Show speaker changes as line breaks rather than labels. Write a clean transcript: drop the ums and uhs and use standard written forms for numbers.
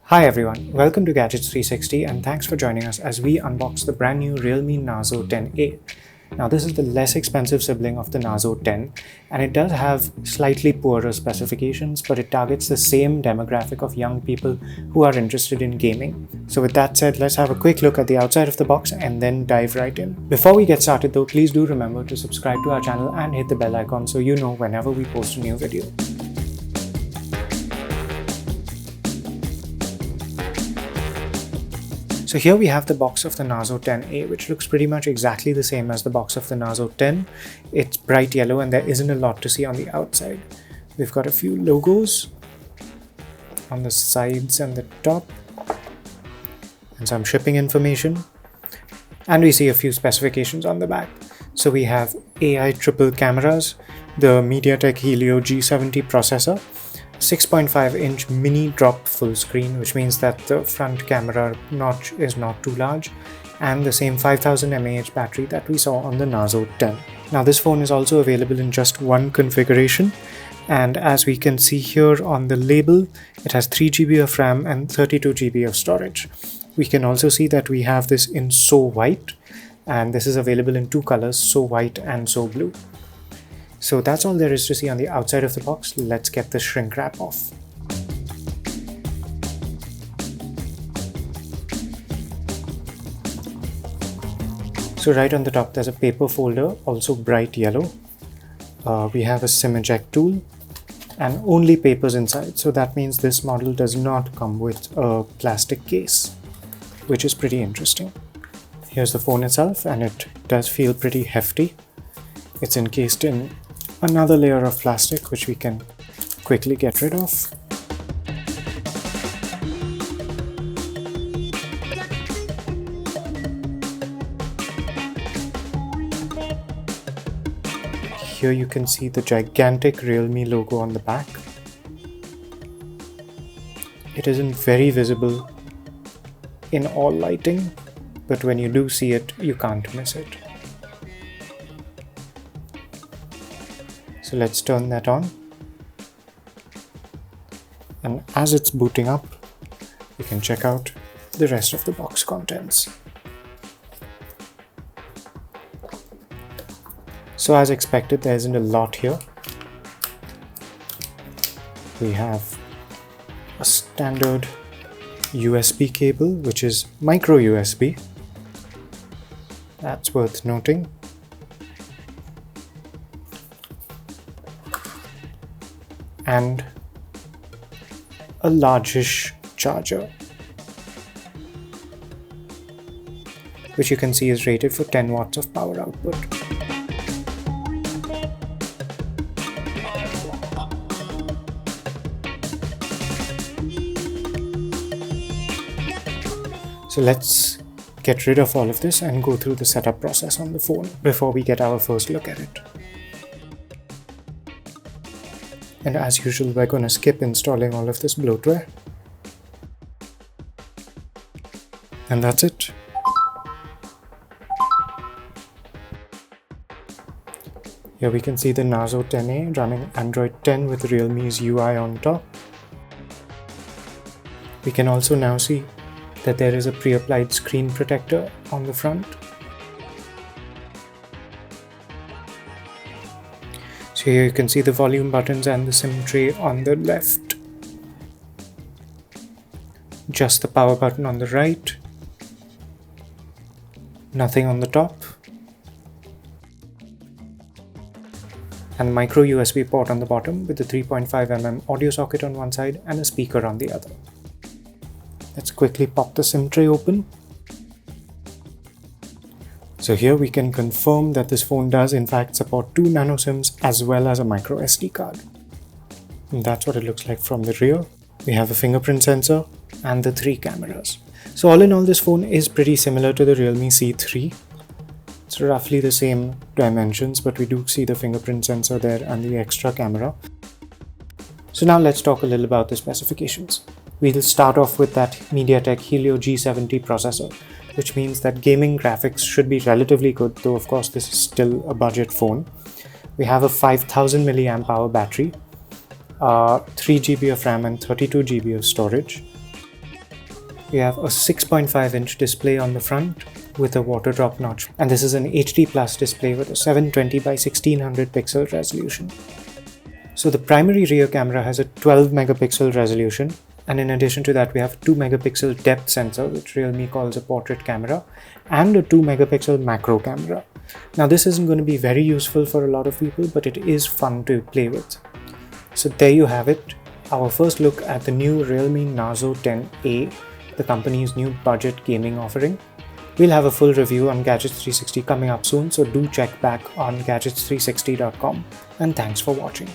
Hi everyone, welcome to Gadgets 360 and thanks for joining us as we unbox the brand new Realme Narzo 10A. Now this is the less expensive sibling of the Narzo 10 and it does have slightly poorer specifications, but it targets the same demographic of young people who are interested in gaming. So with that said, let's have a quick look at the outside of the box and then dive right in. Before we get started though, please do remember to subscribe to our channel and hit the bell icon so you know whenever we post a new video. So here we have the box of the Narzo 10A, which looks pretty much exactly the same as the box of the Narzo 10. It's bright yellow and there isn't a lot to see on the outside. We've got a few logos on the sides and the top, and some shipping information. And we see a few specifications on the back. So we have AI triple cameras, the MediaTek Helio G70 processor, 6.5-inch mini drop full screen, which means that the front camera notch is not too large, and the same 5000 mAh battery that we saw on the Narzo 10. Now this phone is also available in just one configuration, and as we can see here on the label, it has 3GB of RAM and 32GB of storage. We can also see that we have this in So White, and this is available in two colors, So White and So Blue. So that's all there is to see on the outside of the box. Let's get the shrink wrap off. So right on the top there's a paper folder, also bright yellow. We have a SIM eject tool and only papers inside. So that means this model does not come with a plastic case, which is pretty interesting. Here's the phone itself and it does feel pretty hefty. It's encased in another layer of plastic which we can quickly get rid of. Here you can see the gigantic Realme logo on the back. It isn't very visible in all lighting, but when you do see it, you can't miss it. So let's turn that on, and as it's booting up, you can check out the rest of the box contents. So as expected, there isn't a lot here. We have a standard USB cable, which is micro USB. That's worth noting. And a largish charger, which you can see is rated for 10 watts of power output. So let's get rid of all of this and go through the setup process on the phone before we get our first look at it. And as usual, we're going to skip installing all of this bloatware. And that's it. Here we can see the Narzo 10A running Android 10 with Realme's UI on top. We can also now see that there is a pre-applied screen protector on the front. So here you can see the volume buttons and the SIM tray on the left. Just the power button on the right. Nothing on the top. And the micro USB port on the bottom with the 3.5mm audio socket on one side and a speaker on the other. Let's quickly pop the SIM tray open. So here we can confirm that this phone does in fact support 2 nano SIMs as well as a micro SD card. And that's what it looks like from the rear. We have a fingerprint sensor and the 3 cameras. So all in all, this phone is pretty similar to the Realme C3. It's roughly the same dimensions, but we do see the fingerprint sensor there and the extra camera. So now let's talk a little about the specifications. We'll start off with that MediaTek Helio G70 processor, which means that gaming graphics should be relatively good, though of course this is still a budget phone. We have a 5000 mAh battery, 3GB of RAM and 32GB of storage. We have a 6.5-inch display on the front with a water drop notch, and this is an HD Plus display with a 720 by 1600 pixel resolution. So the primary rear camera has a 12 megapixel resolution, and in addition to that we have a 2 megapixel depth sensor, which Realme calls a portrait camera, and a 2 megapixel macro camera. Now this isn't going to be very useful for a lot of people, but it is fun to play with. So there you have it, our first look at the new Realme Narzo 10A, the company's new budget gaming offering. We'll have a full review on Gadgets 360 coming up soon, so do check back on gadgets360.com, and thanks for watching.